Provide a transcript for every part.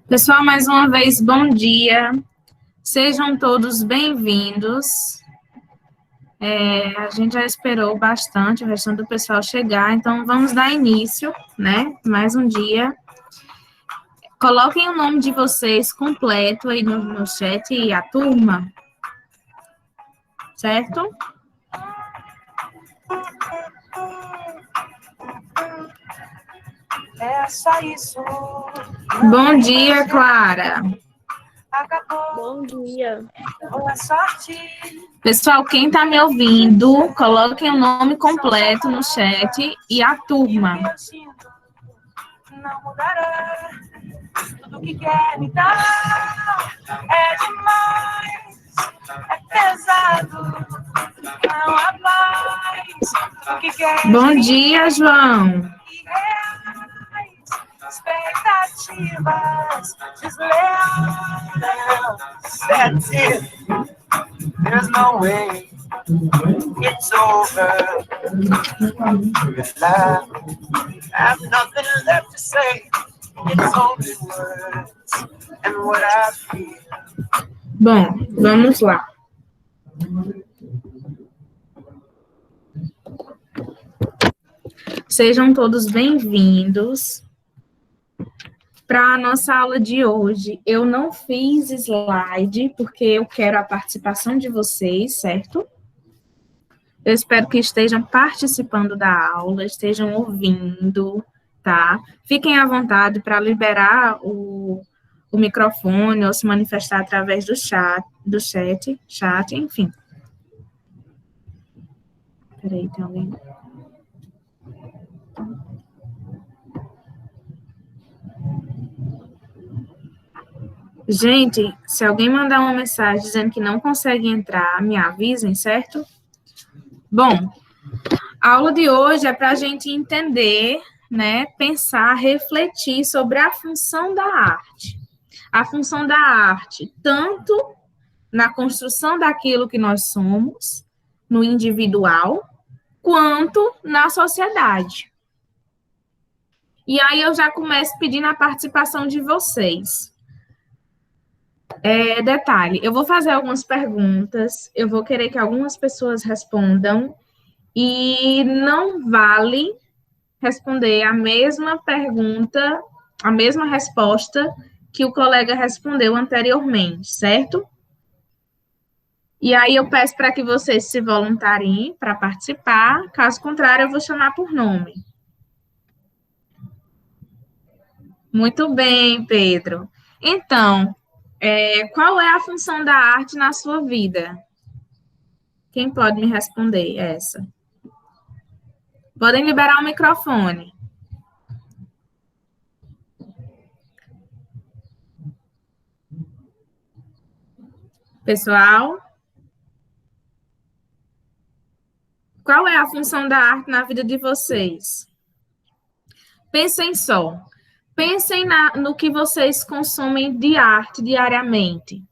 Pessoal, mais uma vez, bom dia. Sejam todos bem-vindos. A gente já esperou bastante o restante do pessoal chegar, então vamos dar início, né? Mais um dia. Coloquem o nome de vocês completo aí no chat e a turma, certo? É só isso. Bom dia, Clara. Bom dia. Pessoal, quem está me ouvindo, coloquem o nome completo no chat e a turma. Não mudará. Tudo que quer me dar é demais, é pesado, não há mais. Bom dia, João. Expectativas desleais. That's it. There's no way it's over. If I have nothing left to say, it's only words and what I feel. Bom, vamos lá. Sejam todos bem-vindos. Para a nossa aula de hoje, eu não fiz slide, porque eu quero a participação de vocês, certo? Eu espero que estejam participando da aula, estejam ouvindo, tá? Fiquem à vontade para liberar o microfone ou se manifestar através do chat, enfim. Peraí, tem alguém? Gente, se alguém mandar uma mensagem dizendo que não consegue entrar, me avisem, certo? Bom, a aula de hoje é para a gente entender, né, pensar, refletir sobre a função da arte. A função da arte, tanto na construção daquilo que nós somos, no individual, quanto na sociedade. E aí eu já começo pedindo a participação de vocês. Detalhe, eu vou fazer algumas perguntas, eu vou querer que algumas pessoas respondam, e não vale responder a mesma pergunta, a mesma resposta que o colega respondeu anteriormente, certo? E aí eu peço para que vocês se voluntariem para participar, caso contrário eu vou chamar por nome. Muito bem, Pedro. Então, qual é a função da arte na sua vida? Quem pode me responder essa? Podem liberar o microfone. Pessoal? Qual é a função da arte na vida de vocês? Pensem só. Pensem no que vocês consomem de arte diariamente.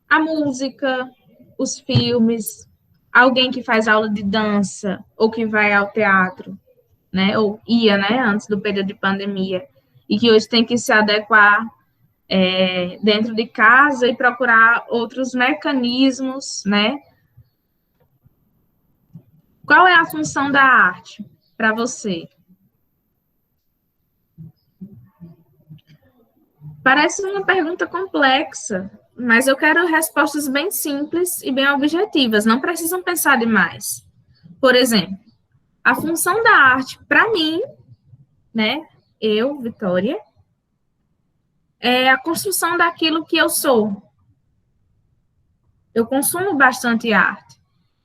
A música, os filmes, alguém que faz aula de dança ou que vai ao teatro, né? Ou ia, né? Antes do período de pandemia. E que hoje tem que se adequar dentro de casa e procurar outros mecanismos, né? Qual é a função da arte para você? Parece uma pergunta complexa, mas eu quero respostas bem simples e bem objetivas, não precisam pensar demais. Por exemplo, a função da arte, para mim, né, eu, Vitória, é a construção daquilo que eu sou. Eu consumo bastante arte.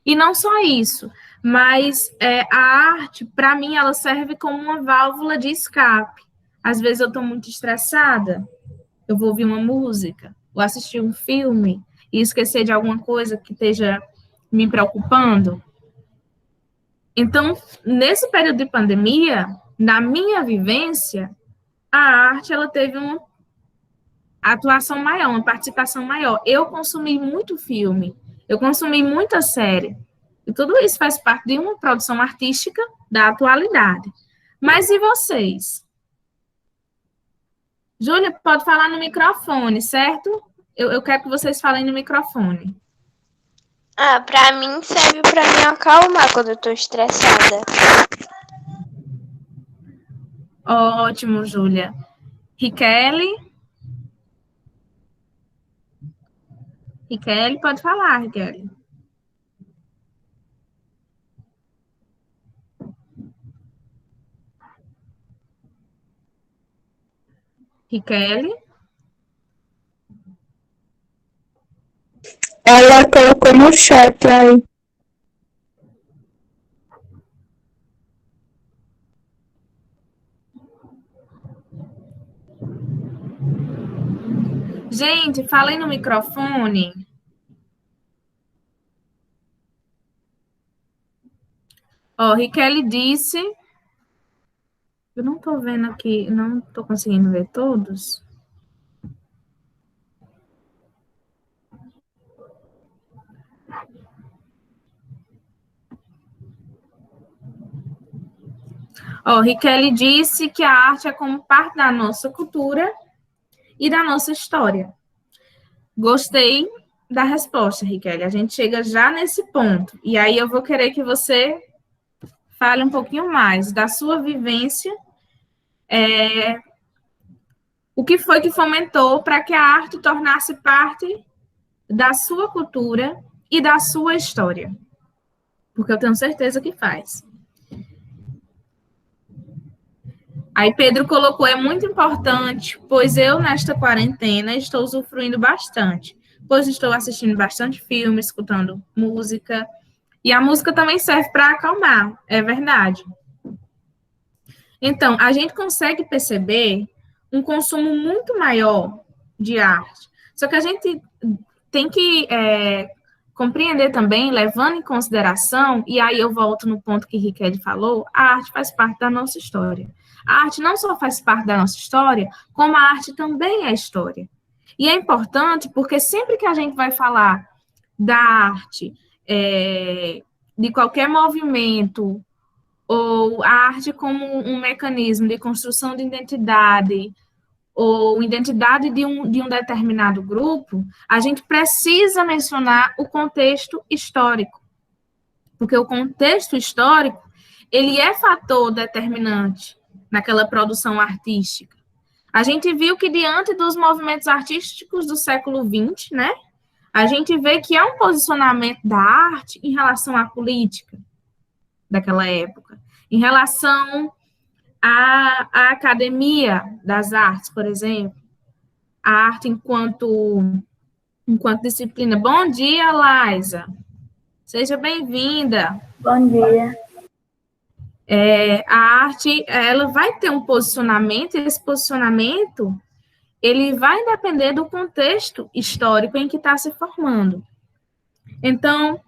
E não só isso, mas a arte, para mim, ela serve como uma válvula de escape. Às vezes eu estou muito estressada, eu vou ouvir uma música, ou assistir um filme e esquecer de alguma coisa que esteja me preocupando. Então, nesse período de pandemia, na minha vivência, a arte ela teve uma atuação maior, uma participação maior. Eu consumi muito filme, eu consumi muita série. E tudo isso faz parte de uma produção artística da atualidade. Mas e vocês? Júlia, pode falar no microfone, certo? Eu quero que vocês falem no microfone. Pra mim serve pra me acalmar quando eu tô estressada. Ótimo, Júlia. Riquele? Riquele, pode falar, Riquele. Riquele? Ela colocou no chat aí. Gente, falem no microfone. Riquele disse... Eu não tô vendo aqui, não tô conseguindo ver todos. Riquele disse que a arte é como parte da nossa cultura e da nossa história. Gostei da resposta, Riquele. A gente chega já nesse ponto. E aí eu vou querer que você fale um pouquinho mais da sua vivência. O que foi que fomentou para que a arte tornasse parte da sua cultura e da sua história? Porque eu tenho certeza que faz. Aí Pedro colocou, é muito importante, pois eu, nesta quarentena, estou usufruindo bastante, pois estou assistindo bastante filme, escutando música, e a música também serve para acalmar, é verdade. Então, a gente consegue perceber um consumo muito maior de arte, só que a gente tem que compreender também, levando em consideração, e aí eu volto no ponto que Riquelme falou, a arte faz parte da nossa história. A arte não só faz parte da nossa história, como a arte também é história. E é importante porque sempre que a gente vai falar da arte, de qualquer movimento, ou a arte como um mecanismo de construção de identidade, ou identidade de um determinado grupo, a gente precisa mencionar o contexto histórico. Porque o contexto histórico, ele é fator determinante naquela produção artística. A gente viu que diante dos movimentos artísticos do século XX, né, a gente vê que há um posicionamento da arte em relação à política daquela época, em relação à academia das artes, por exemplo, a arte enquanto disciplina. Bom dia, Laisa. Seja bem-vinda. Bom dia. A arte, ela vai ter um posicionamento, e esse posicionamento, ele vai depender do contexto histórico em que está se formando. Então,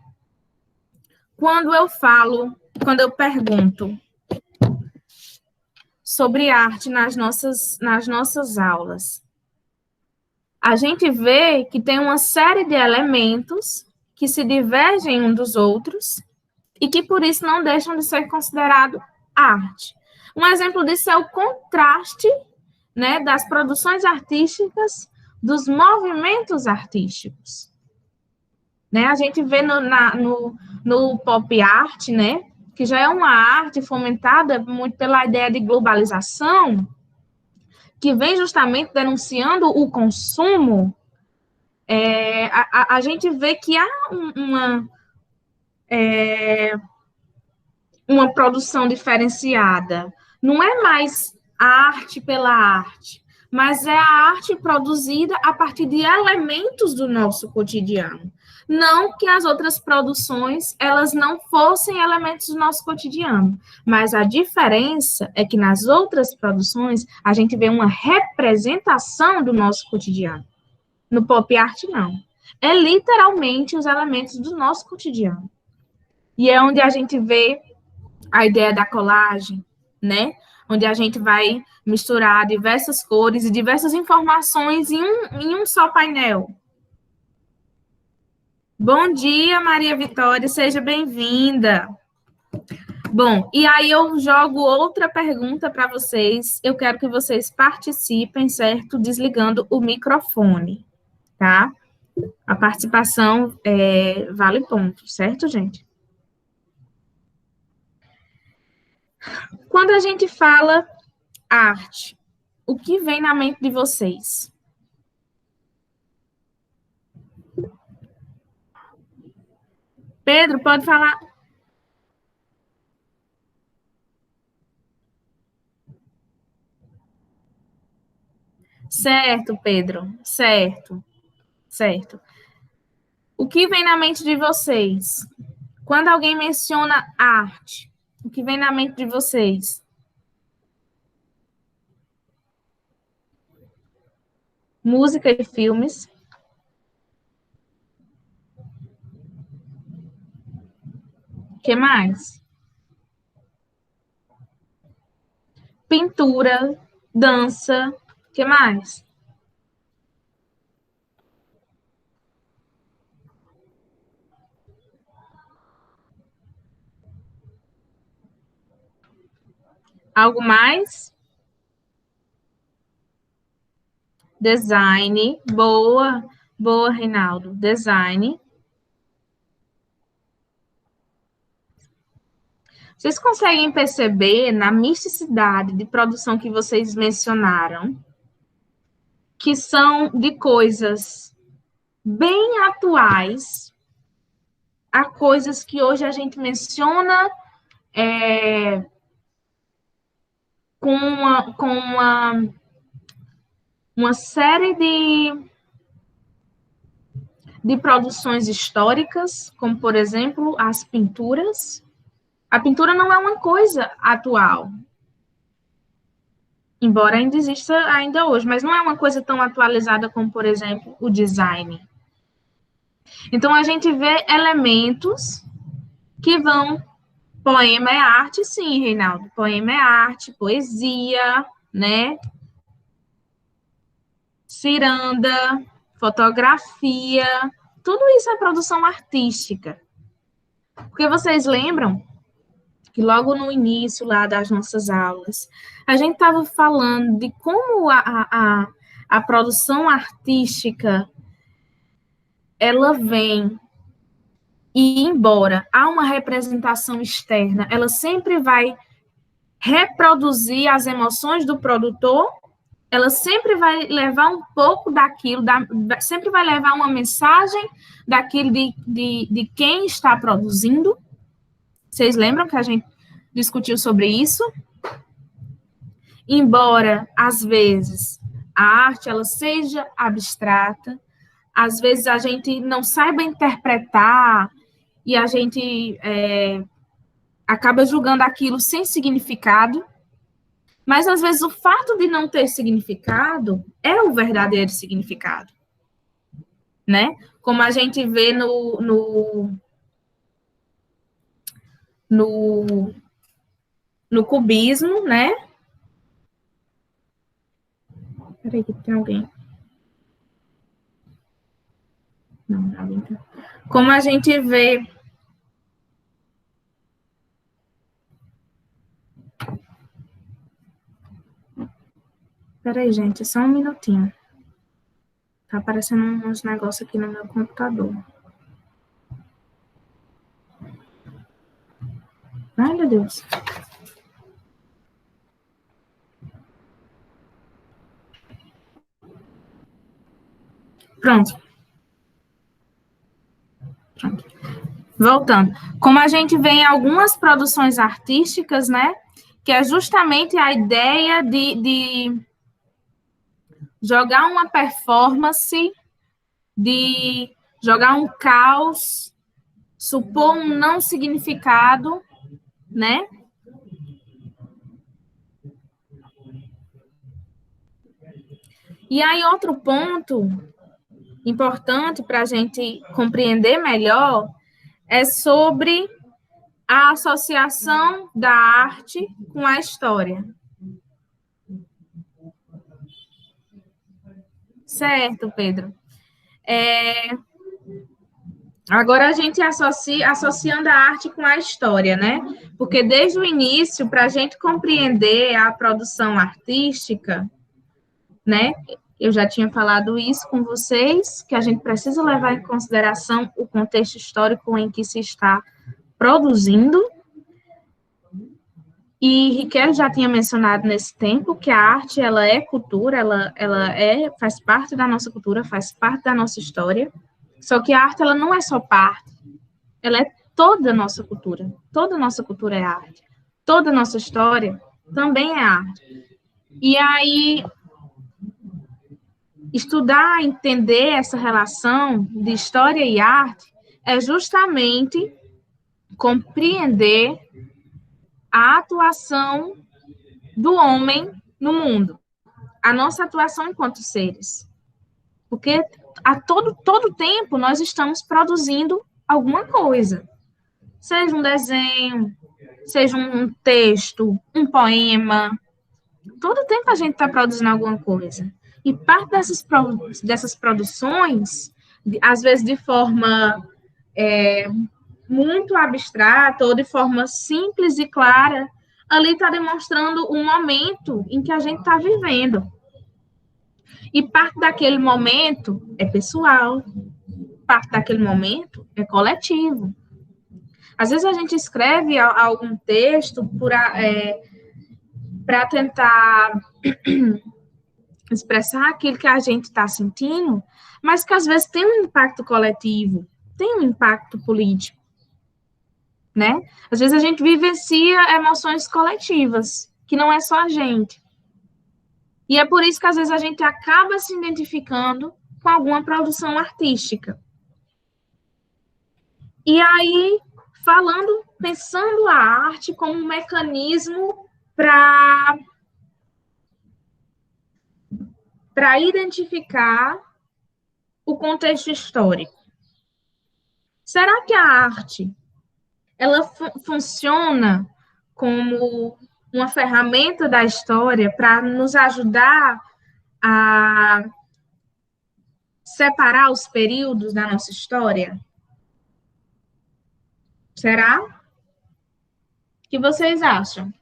quando eu pergunto sobre arte nas nossas aulas, a gente vê que tem uma série de elementos que se divergem uns dos outros e que, por isso, não deixam de ser considerado arte. Um exemplo disso é o contraste, né, das produções artísticas, dos movimentos artísticos. Né? A gente vê no pop art, né, que já é uma arte fomentada muito pela ideia de globalização, que vem justamente denunciando o consumo. A gente vê que há uma produção diferenciada. Não é mais a arte pela arte, mas é a arte produzida a partir de elementos do nosso cotidiano. Não que as outras produções, elas não fossem elementos do nosso cotidiano, mas a diferença é que nas outras produções, a gente vê uma representação do nosso cotidiano. No pop art, não. É literalmente os elementos do nosso cotidiano. E é onde a gente vê a ideia da colagem, né? Onde a gente vai misturar diversas cores e diversas informações em um só painel. Bom dia, Maria Vitória, seja bem-vinda. Bom, e aí eu jogo outra pergunta para vocês. Eu quero que vocês participem, certo? Desligando o microfone, tá? A participação vale ponto, certo, gente? Quando a gente fala arte, o que vem na mente de vocês? Pedro, pode falar. Certo, Pedro. Certo, certo. O que vem na mente de vocês? Quando alguém menciona arte, o que vem na mente de vocês? Música e filmes. O que mais? Pintura, dança. O que mais? Algo mais? Design. Boa, boa, Reinaldo. Design. Vocês conseguem perceber na misticidade de produção que vocês mencionaram, que são de coisas bem atuais a coisas que hoje a gente menciona com uma série de produções históricas, como, por exemplo, as pinturas. A pintura não é uma coisa atual, embora ainda exista ainda hoje, mas não é uma coisa tão atualizada como, por exemplo, o design. Então, a gente vê elementos que vão... Poema é arte, sim, Reinaldo. Poema é arte, poesia, né? Ciranda, fotografia, tudo isso é produção artística. Porque vocês lembram que logo no início lá das nossas aulas, a gente estava falando de como a produção artística ela vem e, embora há uma representação externa, ela sempre vai reproduzir as emoções do produtor, ela sempre vai levar um pouco daquilo, sempre vai levar uma mensagem daquilo de quem está produzindo. Vocês lembram que a gente discutiu sobre isso? Embora, às vezes, a arte ela seja abstrata, às vezes a gente não saiba interpretar e a gente acaba julgando aquilo sem significado, mas às vezes o fato de não ter significado é o verdadeiro significado, né? Como a gente vê no cubismo, né? Peraí, que tem alguém. Não, alguém tá. Como a gente vê. Peraí, gente, só um minutinho. Tá aparecendo uns negócios aqui no meu computador. Ai, meu Deus. Pronto. Voltando. Como a gente vê em algumas produções artísticas, né? Que é justamente a ideia de jogar uma performance, de jogar um caos, supor um não significado, né? E aí, outro ponto importante para a gente compreender melhor é sobre a associação da arte com a história. Certo, Pedro. Agora a gente associando a arte com a história, né? Porque desde o início, para a gente compreender a produção artística, né? Eu já tinha falado isso com vocês, que a gente precisa levar em consideração o contexto histórico em que se está produzindo. E Riquelme já tinha mencionado nesse tempo que a arte, ela é cultura, faz parte da nossa cultura, faz parte da nossa história. Só que a arte, ela não é só parte, ela é toda a nossa cultura. Toda a nossa cultura é arte. Toda a nossa história também é arte. E aí, estudar, entender essa relação de história e arte é justamente compreender a atuação do homem no mundo, a nossa atuação enquanto seres. Porque a todo tempo nós estamos produzindo alguma coisa. Seja um desenho, seja um texto, um poema. Todo tempo a gente está produzindo alguma coisa. E parte dessas produções, às vezes de forma muito abstrata ou de forma simples e clara, ali está demonstrando um momento em que a gente está vivendo. E parte daquele momento é pessoal, parte daquele momento é coletivo. Às vezes a gente escreve algum texto para tentar expressar aquilo que a gente está sentindo, mas que às vezes tem um impacto coletivo, tem um impacto político, né? Às vezes a gente vivencia emoções coletivas, que não é só a gente. E é por isso que às vezes a gente acaba se identificando com alguma produção artística. E aí, pensando a arte como um mecanismo para identificar o contexto histórico. Será que a arte ela funciona como uma ferramenta da história para nos ajudar a separar os períodos da nossa história? Será? O que vocês acham?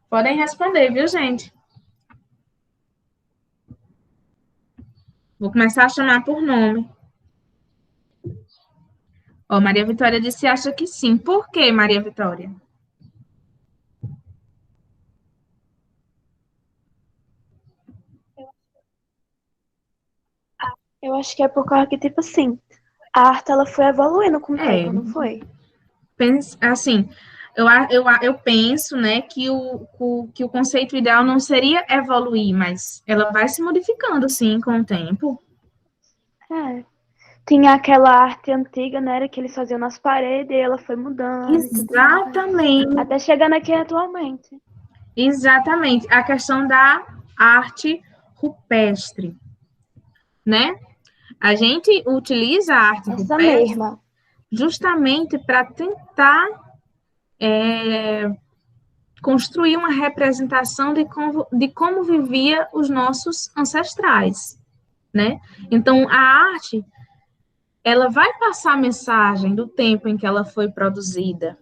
Podem responder, viu, gente? Vou começar a chamar por nome. Ó, Maria Vitória disse acha que sim. Por que, Maria Vitória? Eu acho que é por causa que, tipo assim, a arte ela foi evoluindo com o tempo, não foi? Assim, eu penso, né, que o conceito ideal não seria evoluir, mas ela vai se modificando, sim, com o tempo. É. Tinha aquela arte antiga, né? Era que eles faziam nas paredes e ela foi mudando e tudo mais. Exatamente, Até chegando aqui atualmente. exatamente. A questão da arte rupestre, né? A gente utiliza a arte Essa rupestre mesma. justamente para tentar construir uma representação de como vivia os nossos ancestrais, né? Então, a arte, ela vai passar a mensagem do tempo em que ela foi produzida.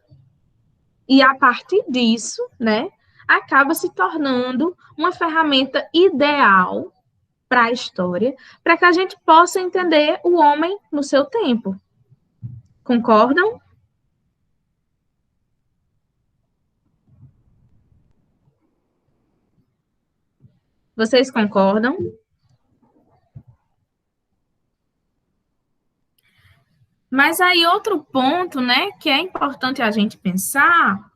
E, a partir disso, né, acaba se tornando uma ferramenta ideal para a história, para que a gente possa entender o homem no seu tempo. Concordam? Vocês concordam? Mas aí outro ponto, né, que é importante a gente pensar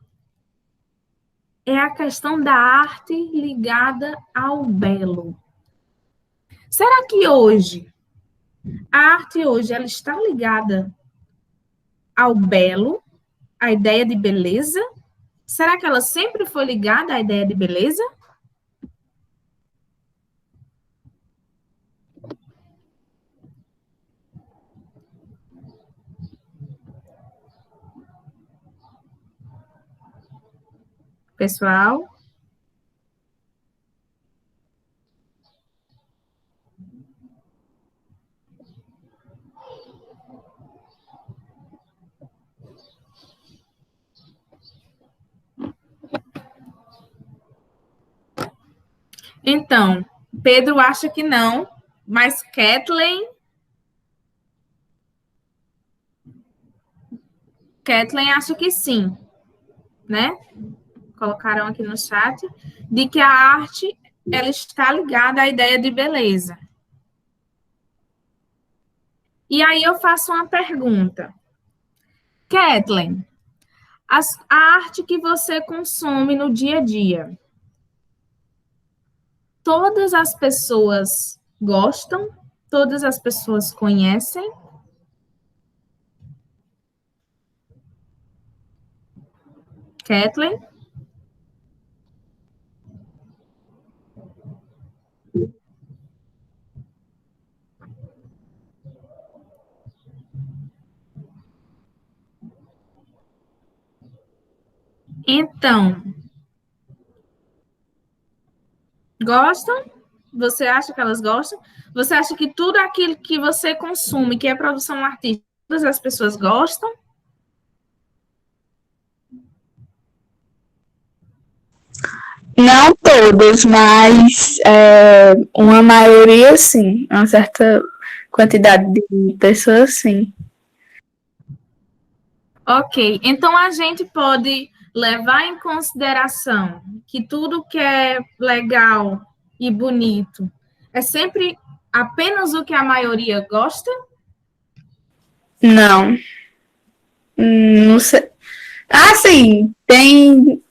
é a questão da arte ligada ao belo. Será que hoje a arte hoje ela está ligada ao belo, à ideia de beleza? Será que ela sempre foi ligada à ideia de beleza? Pessoal, Então, Pedro acha que não, mas Kathleen acha que sim, né? Colocaram aqui no chat, de que a arte ela está ligada à ideia de beleza. E aí eu faço uma pergunta. Kathleen, a arte que você consome no dia a dia, todas as pessoas gostam? Todas as pessoas conhecem? Kathleen? Então, gostam? Você acha que elas gostam? Você acha que tudo aquilo que você consome, que é produção artística, todas as pessoas gostam? Não todos, mas uma maioria sim. Uma certa quantidade de pessoas sim. Ok, então a gente pode levar em consideração que tudo que é legal e bonito é sempre apenas o que a maioria gosta? Não. Não sei. Ah, sim, tem.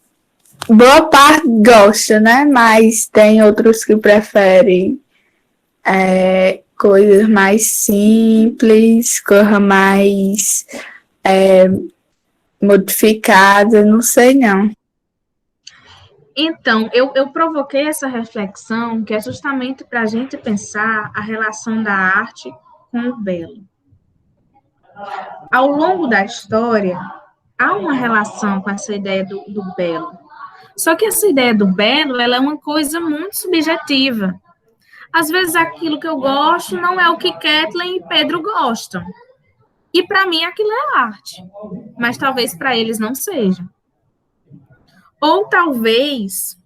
Boa parte gosta, né? Mas tem outros que preferem coisas mais simples, coisa mais modificada, não sei não. Então, eu provoquei essa reflexão que é justamente para a gente pensar a relação da arte com o belo. Ao longo da história, há uma relação com essa ideia do belo. Só que essa ideia do belo, ela é uma coisa muito subjetiva. Às vezes aquilo que eu gosto não é o que Kathleen e Pedro gostam. E para mim aquilo é arte. Mas talvez para eles não seja. Ou talvez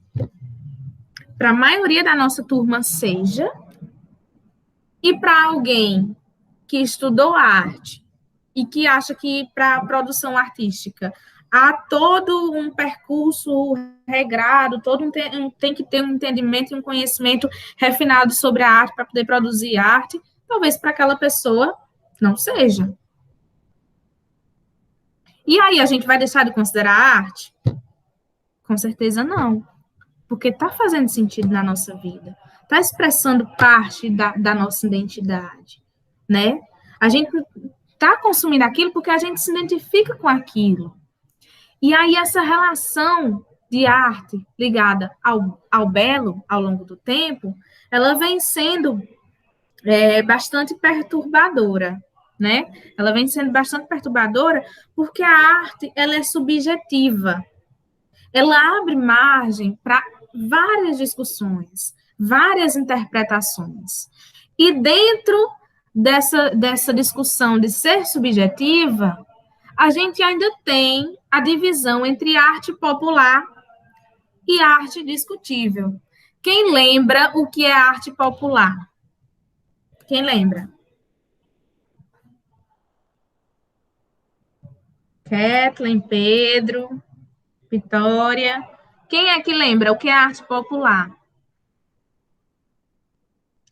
para a maioria da nossa turma seja, e para alguém que estudou arte e que acha que para a produção artística há todo um percurso regrado, tem que ter um entendimento e um conhecimento refinado sobre a arte para poder produzir arte, talvez para aquela pessoa não seja. E aí a gente vai deixar de considerar a arte? Com certeza não, porque está fazendo sentido na nossa vida, está expressando parte da nossa identidade, né? A gente está consumindo aquilo porque a gente se identifica com aquilo. E aí essa relação de arte ligada ao belo ao longo do tempo, ela vem sendo bastante perturbadora, né? Ela vem sendo bastante perturbadora porque a arte ela é subjetiva. Ela abre margem para várias discussões, várias interpretações. E dentro dessa discussão de ser subjetiva, a gente ainda tem a divisão entre arte popular e arte discutível. Quem lembra o que é arte popular? Quem lembra? Kathleen, Pedro, Vitória. Quem é que lembra o que é arte popular?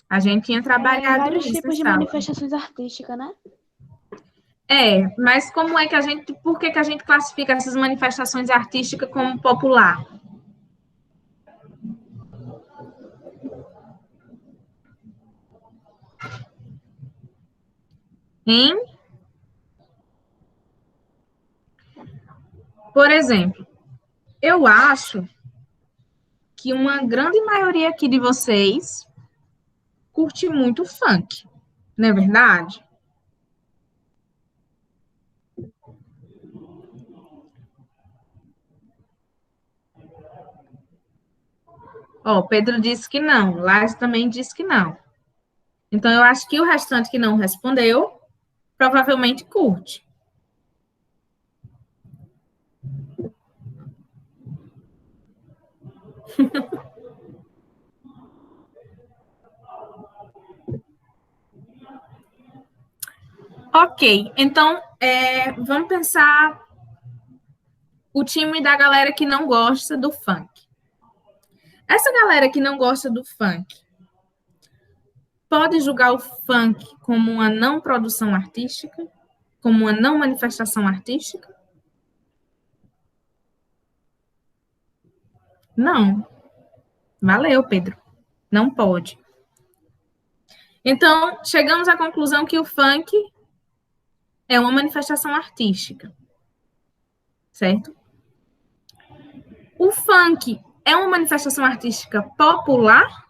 A gente tinha trabalhado Vários isso tipos de nessa aula. manifestações artísticas, né? Mas como é que por que a gente classifica essas manifestações artísticas como popular? Hein? Por exemplo, eu acho que uma grande maioria aqui de vocês curte muito funk, não é verdade? Ó, Pedro disse que não, Lázaro também disse que não. Então, eu acho que o restante que não respondeu, provavelmente curte. Ok, então vamos pensar o time da galera que não gosta do funk. Essa galera que não gosta do funk pode julgar o funk como uma não produção artística, como uma não manifestação artística? Não. Valeu, Pedro. Não pode. Então, chegamos à conclusão que o funk é uma manifestação artística. Certo? O funk é uma manifestação artística popular?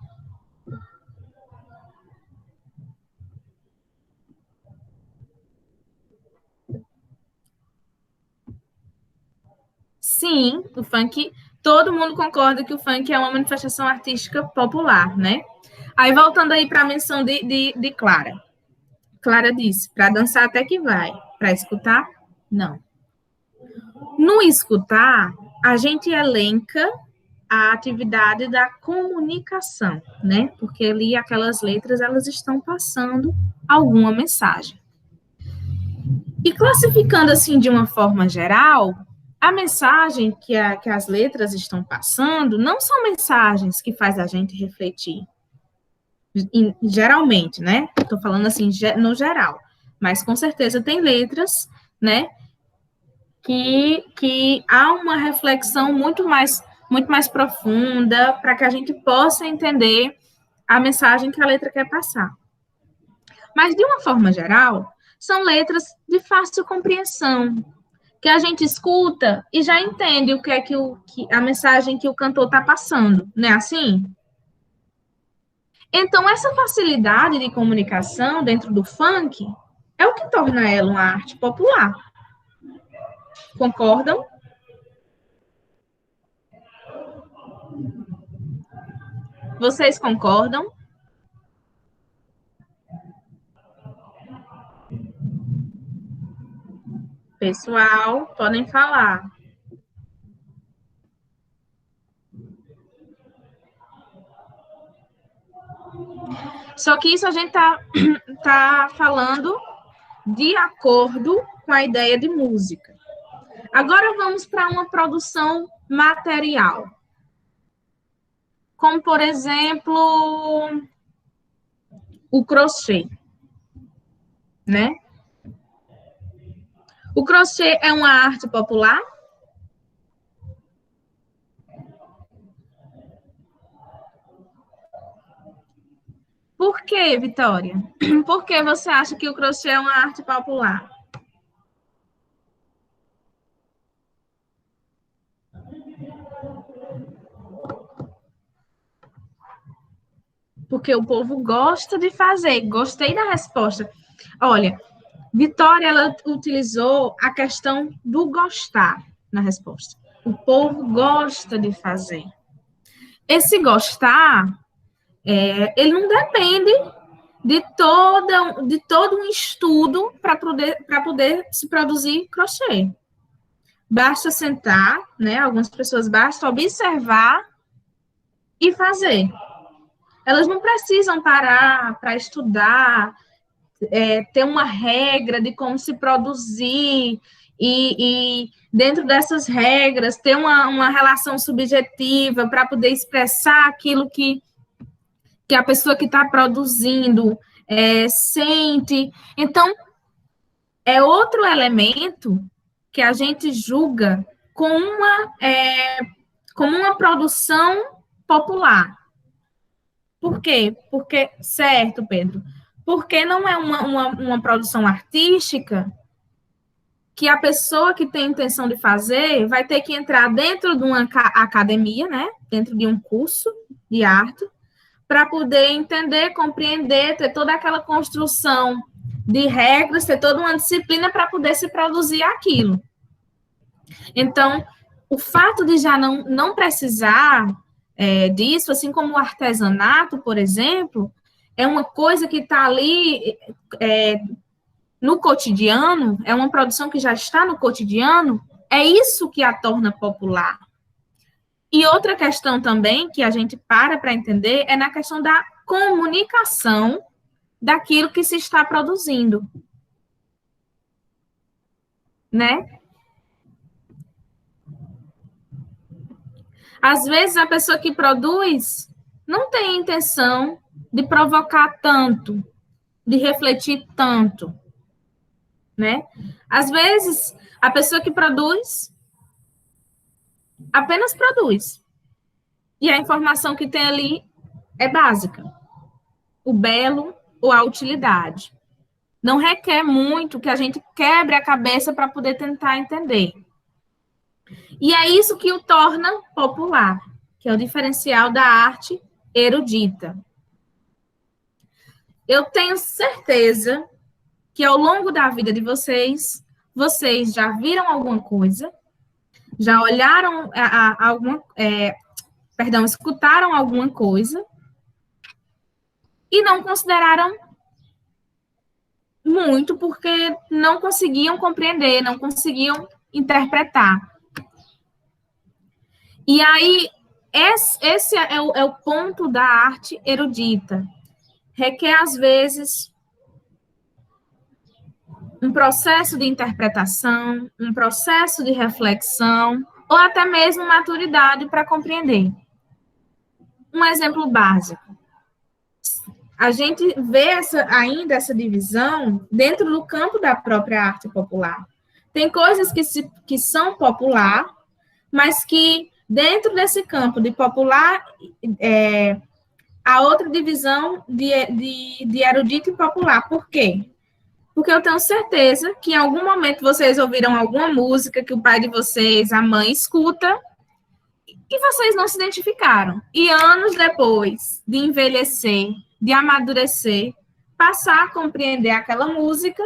Sim, o funk, todo mundo concorda que o funk é uma manifestação artística popular, né? Aí, voltando aí para a menção de Clara. Clara disse, para dançar até que vai, para escutar, não. No escutar, a gente elenca a atividade da comunicação, né? Porque ali aquelas letras, elas estão passando alguma mensagem. E classificando assim de uma forma geral, a mensagem que as letras estão passando não são mensagens que faz a gente refletir. Geralmente, né? Estou falando assim no geral. Mas com certeza tem letras, né? Que há uma reflexão muito mais profunda para que a gente possa entender a mensagem que a letra quer passar. Mas, de uma forma geral, são letras de fácil compreensão, que a gente escuta e já entende o que é que a mensagem que o cantor está passando, não é assim? Então, essa facilidade de comunicação dentro do funk é o que torna ela uma arte popular. Concordam? Vocês concordam? Pessoal, podem falar. Só que isso a gente tá falando de acordo com a ideia de música. Agora vamos para uma produção material. Como, por exemplo, o crochê, né? O crochê é uma arte popular? Por quê, Vitória? Por que você acha que o crochê é uma arte popular? Porque o povo gosta de fazer. Gostei da resposta. Olha, Vitória, ela utilizou a questão do gostar na resposta. O povo gosta de fazer. Esse gostar, ele não depende de todo um estudo para poder se produzir crochê. Basta sentar, né? Algumas pessoas basta observar e fazer. Elas não precisam parar para estudar, ter uma regra de como se produzir e dentro dessas regras ter uma relação subjetiva para poder expressar aquilo que a pessoa que está produzindo sente. Então, é outro elemento que a gente julga como uma produção popular. Por quê? Porque, certo, Pedro, porque não é uma produção artística que a pessoa que tem intenção de fazer vai ter que entrar dentro de uma academia, né? Dentro de um curso de arte, para poder entender, compreender, ter toda aquela construção de regras, ter toda uma disciplina para poder se produzir aquilo. Então, o fato de já não precisar disso, assim como o artesanato, por exemplo, é uma coisa que está ali no cotidiano, é uma produção que já está no cotidiano, é isso que a torna popular. E outra questão também que a gente para entender é na questão da comunicação daquilo que se está produzindo. né? Às vezes, a pessoa que produz não tem a intenção de provocar tanto, de refletir tanto, né? Às vezes, a pessoa que produz apenas produz. E a informação que tem ali é básica. O belo ou a utilidade. Não requer muito que a gente quebre a cabeça para poder tentar entender. E é isso que o torna popular, que é o diferencial da arte erudita. Eu tenho certeza que ao longo da vida de vocês, vocês já viram alguma coisa, já olharam escutaram alguma coisa e não consideraram muito porque não conseguiam compreender, não conseguiam interpretar. E aí, esse é o ponto da arte erudita. Requer, às vezes, um processo de interpretação, um processo de reflexão, ou até mesmo maturidade para compreender. Um exemplo básico. A gente vê ainda essa divisão dentro do campo da própria arte popular. Tem coisas que são popular, mas que dentro desse campo de popular, há outra divisão de erudito e popular. Por quê? Porque eu tenho certeza que em algum momento vocês ouviram alguma música que o pai de vocês, a mãe, escuta, e vocês não se identificaram. E anos depois de envelhecer, de amadurecer, passar a compreender aquela música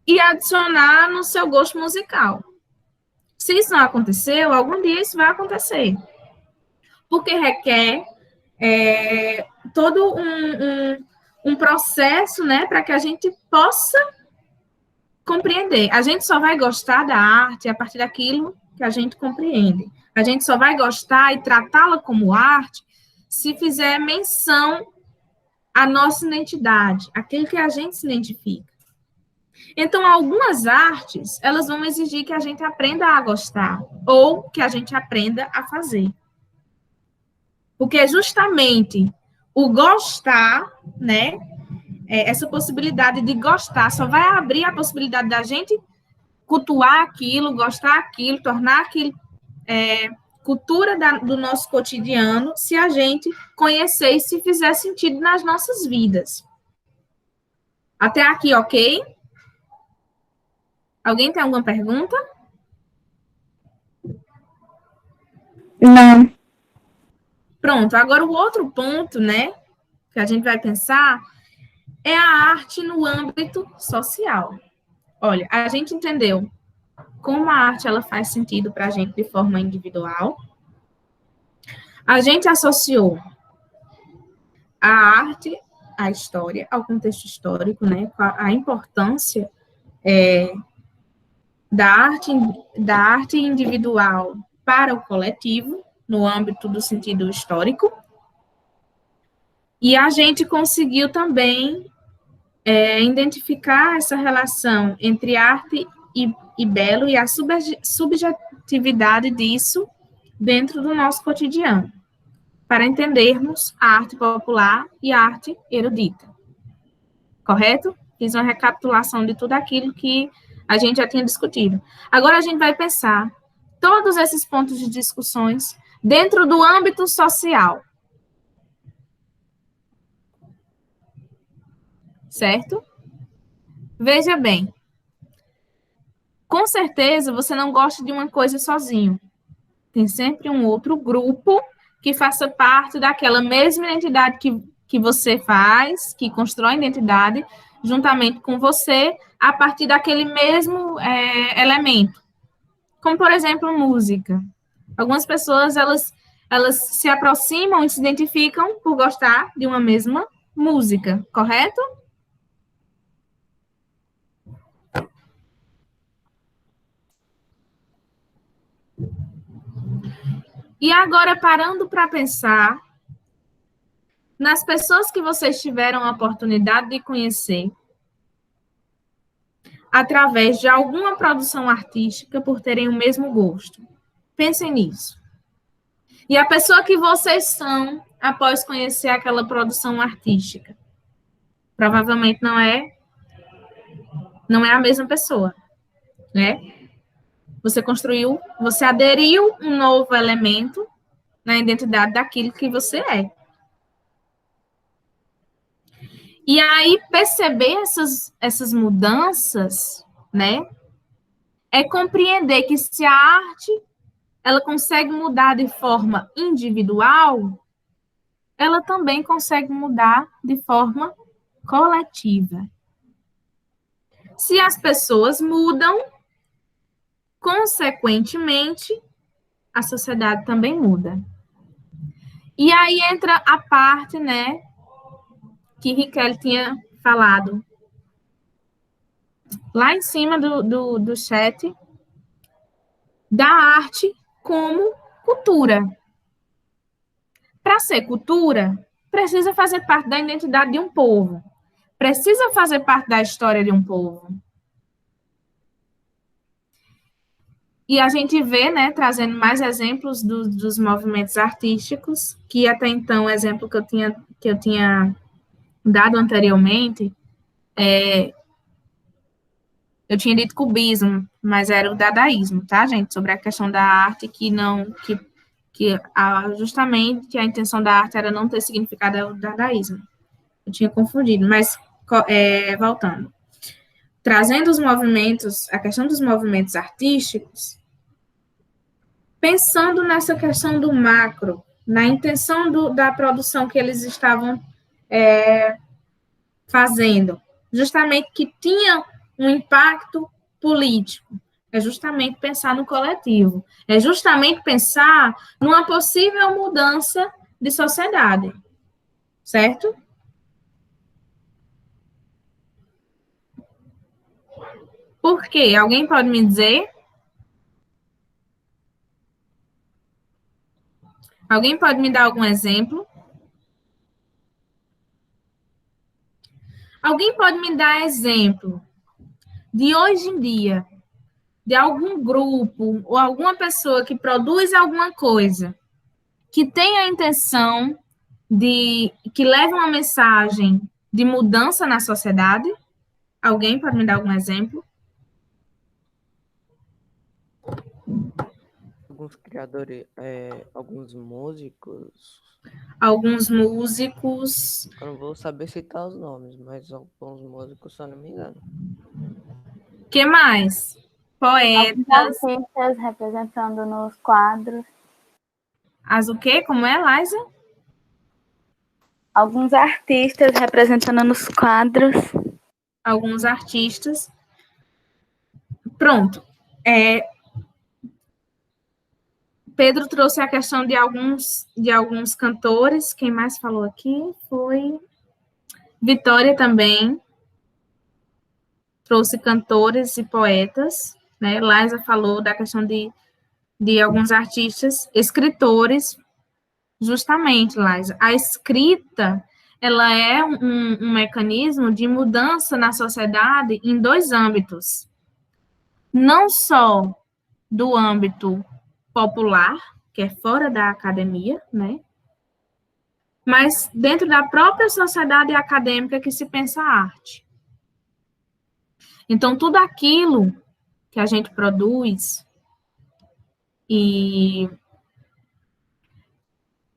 e adicionar no seu gosto musical. Se isso não aconteceu, algum dia isso vai acontecer. Porque requer todo um processo, né, para que a gente possa compreender. A gente só vai gostar da arte a partir daquilo que a gente compreende. A gente só vai gostar e tratá-la como arte se fizer menção à nossa identidade, aquilo que a gente se identifica. Então, algumas artes, elas vão exigir que a gente aprenda a gostar, ou que a gente aprenda a fazer. Porque justamente o gostar, né, essa possibilidade de gostar, só vai abrir a possibilidade da gente cultuar aquilo, gostar aquilo, tornar aquilo cultura do nosso cotidiano, se a gente conhecer e se fizer sentido nas nossas vidas. Até aqui, ok? Alguém tem alguma pergunta? Não. Pronto, agora o outro ponto, né, que a gente vai pensar é a arte no âmbito social. Olha, a gente entendeu como a arte ela faz sentido para a gente de forma individual. A gente associou a arte à história, ao contexto histórico, né, a importância da arte individual para o coletivo, no âmbito do sentido histórico. E a gente conseguiu também identificar essa relação entre arte e belo e a subjetividade disso dentro do nosso cotidiano, para entendermos a arte popular e a arte erudita. Correto? Fiz uma recapitulação de tudo aquilo que a gente já tinha discutido. Agora a gente vai pensar todos esses pontos de discussões dentro do âmbito social. Certo? Veja bem. Com certeza, você não gosta de uma coisa sozinho. Tem sempre um outro grupo que faça parte daquela mesma identidade que você faz, que constrói a identidade, juntamente com você, a partir daquele mesmo elemento. Como, por exemplo, música. Algumas pessoas, elas se aproximam e se identificam por gostar de uma mesma música, correto? E agora, parando para pensar nas pessoas que vocês tiveram a oportunidade de conhecer, através de alguma produção artística por terem o mesmo gosto. Pensem nisso. E a pessoa que vocês são após conhecer aquela produção artística? Provavelmente não é a mesma pessoa, né? Você aderiu um novo elemento na identidade daquilo que você é. E aí, perceber essas mudanças, né, é compreender que se a arte, ela consegue mudar de forma individual, ela também consegue mudar de forma coletiva. Se as pessoas mudam, consequentemente, a sociedade também muda. E aí entra a parte, né, que Riquelme tinha falado lá em cima do chat, da arte como cultura. Para ser cultura, precisa fazer parte da identidade de um povo. Precisa fazer parte da história de um povo. E a gente vê, né, trazendo mais exemplos dos movimentos artísticos, que até então, o exemplo que eu tinha dado anteriormente, eu tinha dito cubismo, mas era o dadaísmo, tá, gente? Sobre a questão da arte justamente a intenção da arte era não ter significado o dadaísmo. Eu tinha confundido, mas voltando. Trazendo a questão dos movimentos artísticos, pensando nessa questão do macro, na intenção da produção que eles estavam fazendo, justamente que tinha um impacto político, é justamente pensar no coletivo, é justamente pensar numa possível mudança de sociedade, certo? Por quê? Alguém pode me dizer? Alguém pode me dar algum exemplo? Alguém pode me dar exemplo de hoje em dia, de algum grupo ou alguma pessoa que produz alguma coisa que tem a intenção que leve uma mensagem de mudança na sociedade? Alguém pode me dar algum exemplo? Alguns criadores, alguns músicos. Alguns músicos. Eu não vou saber citar os nomes, mas alguns músicos, se eu não me engano. Que mais? Poetas. Artistas representando nos quadros. As o quê? Como é, Laisa? Alguns artistas representando nos quadros. Alguns artistas. Pronto. Pedro trouxe a questão de alguns cantores. Quem mais falou aqui foi Vitória também. Trouxe cantores e poetas, né? Laisa falou da questão de alguns artistas, escritores, justamente, Laisa. A escrita, ela é um mecanismo de mudança na sociedade em dois âmbitos. Não só do âmbito popular, que é fora da academia, né? Mas dentro da própria sociedade acadêmica que se pensa a arte. Então, tudo aquilo que a gente produz e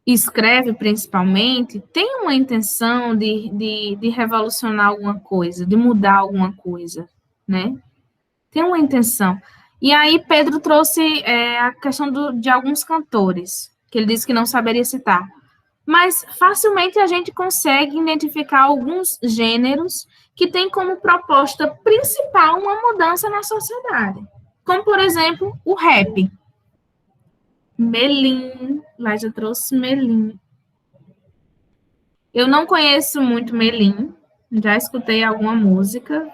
escreve, principalmente, tem uma intenção de revolucionar alguma coisa, de mudar alguma coisa, né? Tem uma intenção. E aí, Pedro trouxe a questão de alguns cantores, que ele disse que não saberia citar. Mas, facilmente, a gente consegue identificar alguns gêneros que têm como proposta principal uma mudança na sociedade. Como, por exemplo, o rap. Melim. Lá já trouxe Melim. Eu não conheço muito Melim. Já escutei alguma música,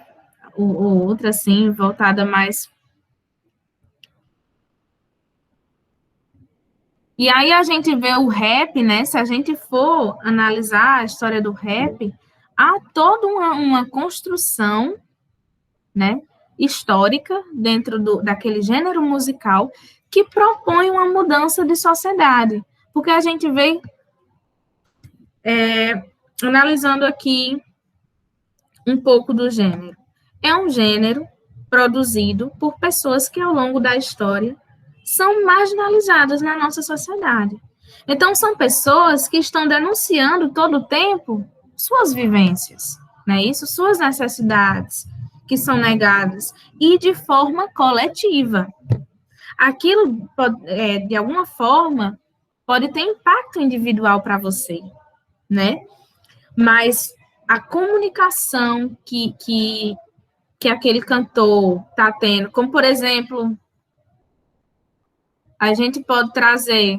ou outra, assim, voltada mais... E aí a gente vê o rap, né? Se a gente for analisar a história do rap, há toda uma construção, né? histórica dentro daquele gênero musical que propõe uma mudança de sociedade. Porque a gente vê, analisando aqui um pouco do gênero. É um gênero produzido por pessoas que, ao longo da história, são marginalizadas na nossa sociedade. Então, são pessoas que estão denunciando todo o tempo suas vivências, né? Isso, suas necessidades, que são negadas, e de forma coletiva. Aquilo, de alguma forma, pode ter impacto individual para você, né? Mas a comunicação que aquele cantor está tendo, como, por exemplo, a gente pode trazer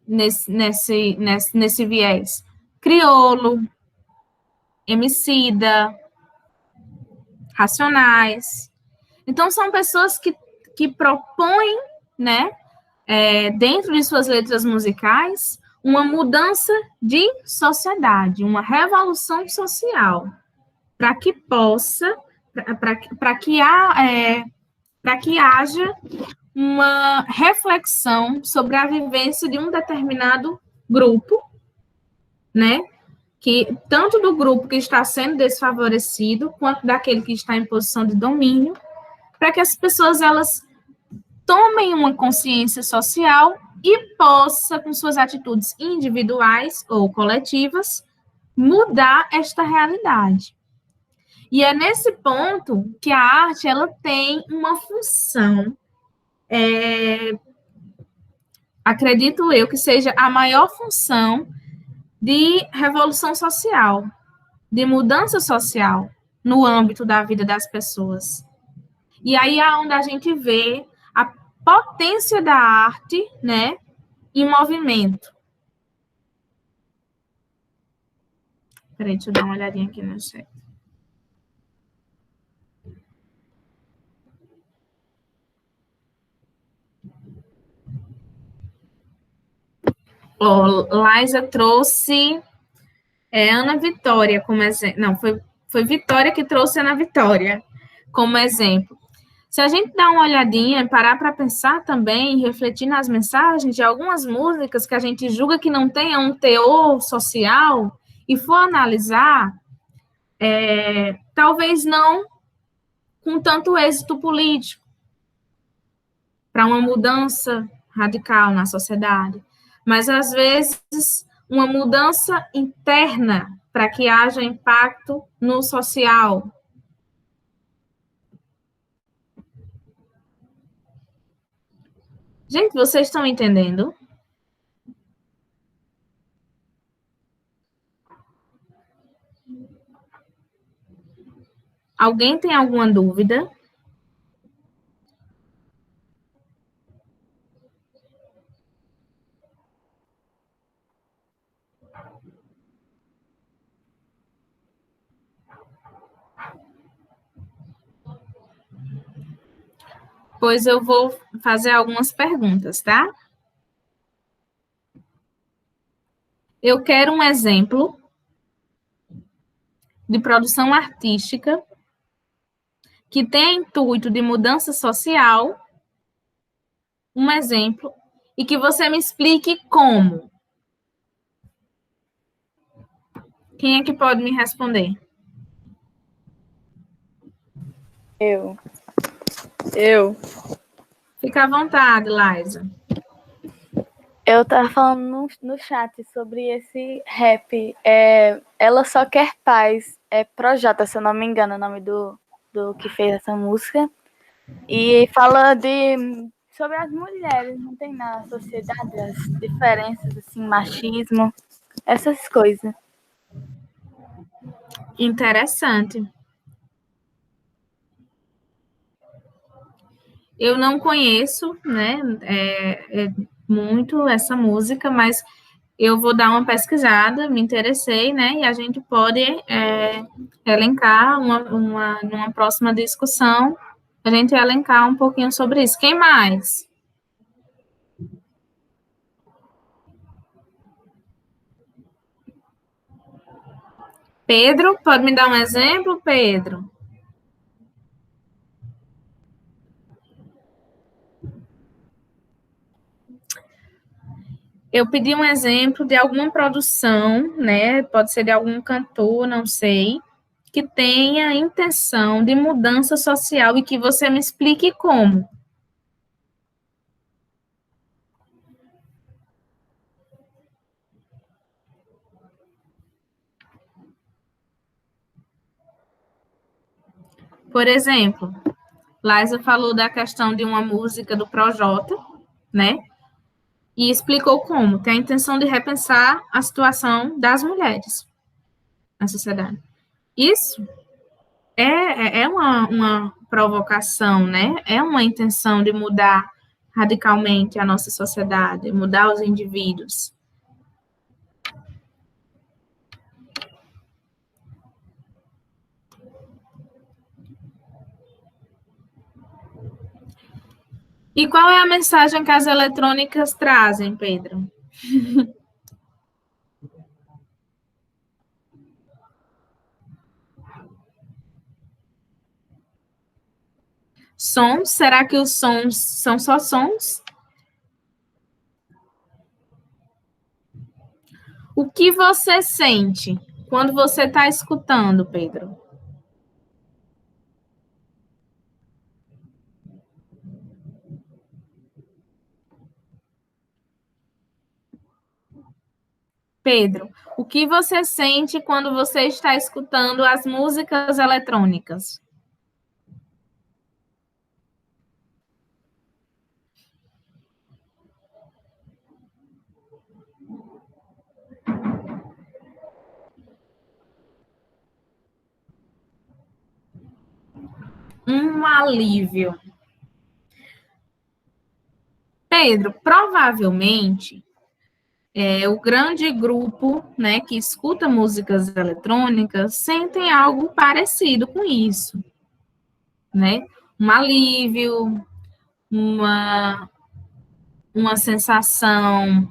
nesse viés Criolo, Emicida, Racionais. Então, são pessoas que propõem, né, dentro de suas letras musicais, uma mudança de sociedade, uma revolução social, para que possa, para que haja uma reflexão sobre a vivência de um determinado grupo, né? Que tanto do grupo que está sendo desfavorecido, quanto daquele que está em posição de domínio, para que as pessoas elas tomem uma consciência social e possa, com suas atitudes individuais ou coletivas, mudar esta realidade. E é nesse ponto que a arte ela tem uma função, acredito eu, que seja a maior função de revolução social, de mudança social no âmbito da vida das pessoas. E aí é onde a gente vê a potência da arte, né, em movimento. Peraí, deixa eu dar uma olhadinha aqui no chat. Liza trouxe Ana Vitória como exemplo. Não, foi Vitória que trouxe Ana Vitória como exemplo. Se a gente dá uma olhadinha, parar para pensar também, refletir nas mensagens de algumas músicas que a gente julga que não tenham um teor social, e for analisar, talvez não com tanto êxito político, para uma mudança radical na sociedade, mas às vezes uma mudança interna para que haja impacto no social. Gente, vocês estão entendendo? Alguém tem alguma dúvida? Pois eu vou fazer algumas perguntas, tá? Eu quero um exemplo de produção artística que tenha intuito de mudança social, um exemplo, e que você me explique como. Quem é que pode me responder? Eu. Fica à vontade, Liza. Eu tava falando no chat sobre esse rap. Ela Só Quer Paz. É Projota, se eu não me engano, é o nome do que fez essa música. E fala sobre as mulheres, não tem na sociedade as diferenças, assim, machismo, essas coisas. Interessante. Eu não conheço, né, muito essa música, mas eu vou dar uma pesquisada, me interessei, né, e a gente pode elencar numa próxima discussão, a gente elencar um pouquinho sobre isso. Quem mais? Pedro, pode me dar um exemplo, Pedro? Eu pedi um exemplo de alguma produção, né? Pode ser de algum cantor, não sei, que tenha intenção de mudança social e que você me explique como. Por exemplo, Liza falou da questão de uma música do Projota, né? E explicou como. Tem a intenção de repensar a situação das mulheres na sociedade. Isso é uma provocação, né? É uma intenção de mudar radicalmente a nossa sociedade, mudar os indivíduos. E qual é a mensagem que as eletrônicas trazem, Pedro? Sons? Será que os sons são só sons? O que você sente quando você está escutando, Pedro? Pedro, o que você sente quando você está escutando as músicas eletrônicas? Um alívio. Pedro, provavelmente o grande grupo, né, que escuta músicas eletrônicas sentem algo parecido com isso, né? Um alívio, uma sensação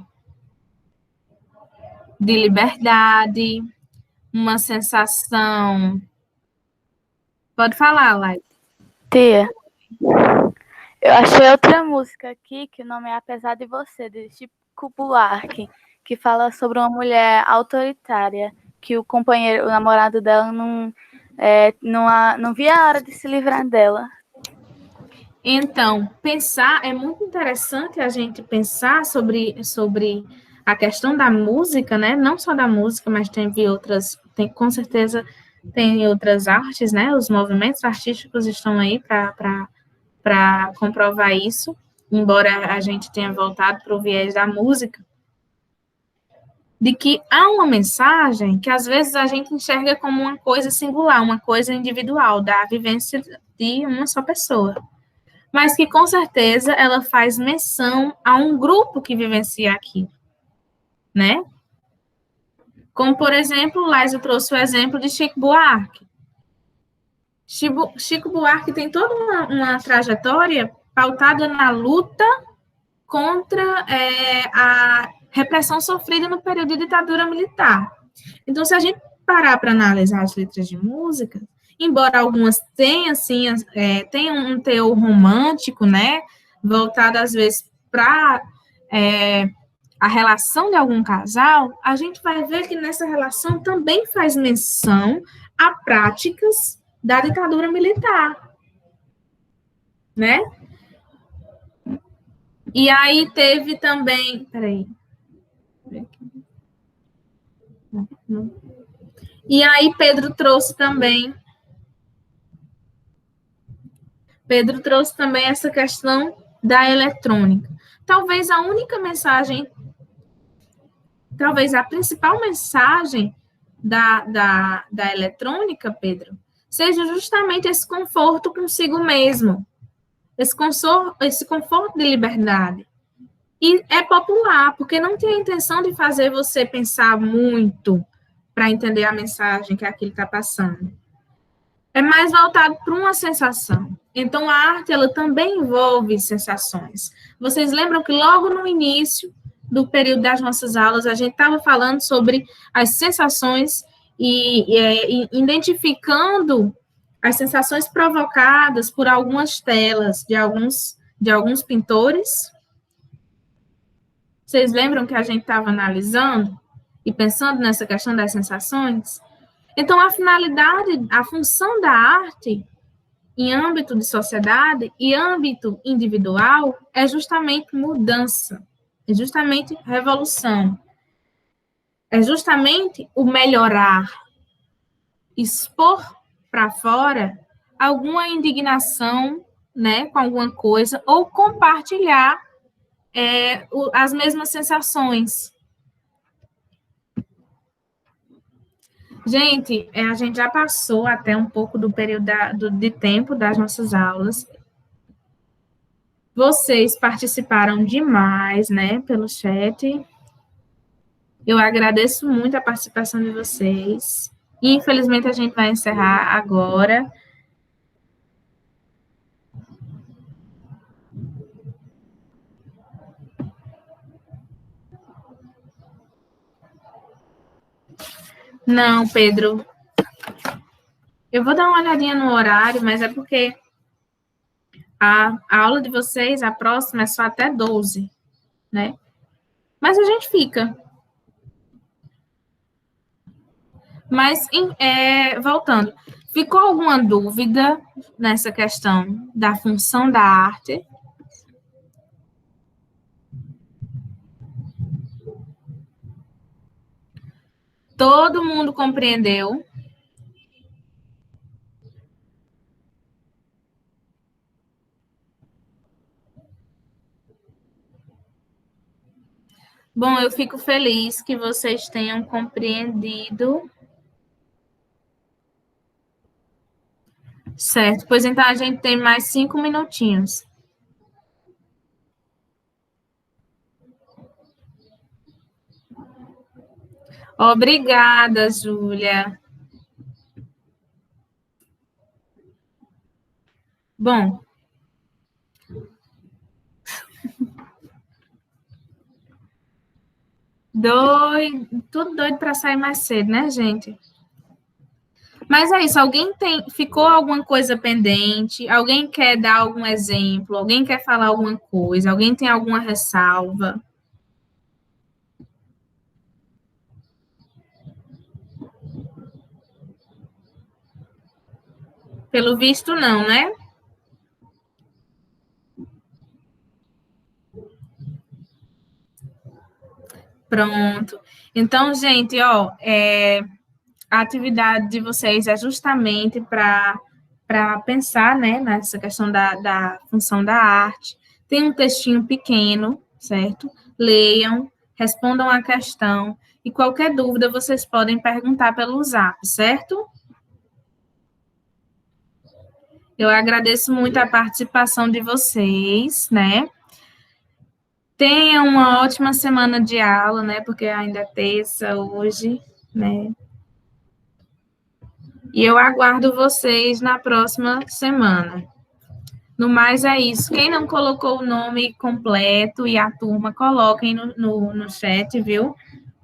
de liberdade, uma sensação. Pode falar, Lai. Tia, eu achei outra música aqui, que o nome é Apesar de Você, de Chico Buarque, que fala sobre uma mulher autoritária, que o companheiro, o namorado dela não via a hora de se livrar dela. Então, pensar, é muito interessante a gente pensar sobre a questão da música, né? Não só da música, mas com certeza tem outras artes, né? Os movimentos artísticos estão aí para comprovar isso, embora a gente tenha voltado para o viés da música, de que há uma mensagem que às vezes a gente enxerga como uma coisa singular, uma coisa individual, da vivência de uma só pessoa, mas que com certeza ela faz menção a um grupo que vivencia aqui, né? Como, por exemplo, Laís trouxe o exemplo de Chico Buarque. Chico Buarque tem toda uma trajetória pautada na luta contra a repressão sofrida no período de ditadura militar. Então, se a gente parar para analisar as letras de música, embora algumas tenham, assim, tenham um teor romântico, né, voltado às vezes para a relação de algum casal, a gente vai ver que nessa relação também faz menção a práticas da ditadura militar, né? E aí teve também, E aí Pedro trouxe também essa questão da eletrônica. Talvez a principal mensagem da eletrônica, Pedro, seja justamente esse conforto consigo mesmo, esse conforto de liberdade. E é popular, porque não tem a intenção de fazer você pensar muito para entender a mensagem que aquilo está passando. É mais voltado para uma sensação. Então, a arte, ela também envolve sensações. Vocês lembram que logo no início do período das nossas aulas, a gente estava falando sobre as sensações e identificando as sensações provocadas por algumas telas de alguns pintores. Vocês lembram que a gente estava analisando e pensando nessa questão das sensações? Então, a finalidade, a função da arte em âmbito de sociedade e âmbito individual é justamente mudança, é justamente revolução, é justamente o melhorar, expor para fora alguma indignação, né, com alguma coisa, ou compartilhar as mesmas sensações. Gente, a gente já passou até um pouco do período de tempo das nossas aulas. Vocês participaram demais, né, pelo chat. Eu agradeço muito a participação de vocês. Infelizmente, a gente vai encerrar agora. Não, Pedro. Eu vou dar uma olhadinha no horário, mas é porque a aula de vocês, a próxima, é só até 12, né? Mas a gente fica. Mas, voltando, ficou alguma dúvida nessa questão da função da arte? Todo mundo compreendeu? Bom, eu fico feliz que vocês tenham compreendido. Certo, pois então a gente tem mais 5 minutinhos. Obrigada, Júlia. Bom. Tudo doido para sair mais cedo, né, gente? Mas é isso, ficou alguma coisa pendente? Alguém quer dar algum exemplo? Alguém quer falar alguma coisa? Alguém tem alguma ressalva? Pelo visto, não, né? Pronto. Então, gente, ó, a atividade de vocês é justamente para pensar, né, nessa questão da função da arte. Tem um textinho pequeno, certo? Leiam, respondam a questão, e qualquer dúvida vocês podem perguntar pelo Zap, certo? Eu agradeço muito a participação de vocês, né? Tenham uma ótima semana de aula, né? Porque ainda é terça hoje, né? E eu aguardo vocês na próxima semana. No mais, é isso. Quem não colocou o nome completo e a turma, coloquem no chat, viu?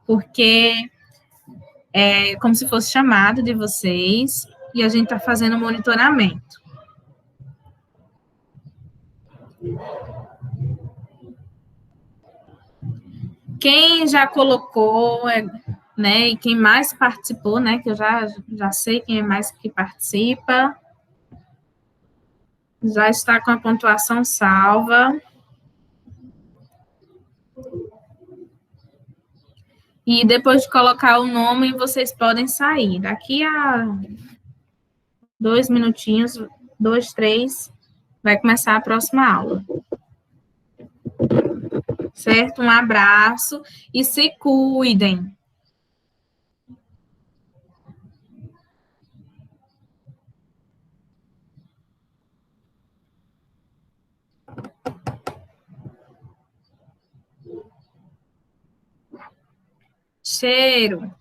Porque é como se fosse chamado de vocês e a gente está fazendo monitoramento. Quem já colocou, né, e quem mais participou, né, que eu já sei quem é mais que participa, já está com a pontuação salva. E depois de colocar o nome, vocês podem sair. Daqui a 2 minutinhos, 2, 3, vai começar a próxima aula. Certo? Um abraço e se cuidem. Cheiro.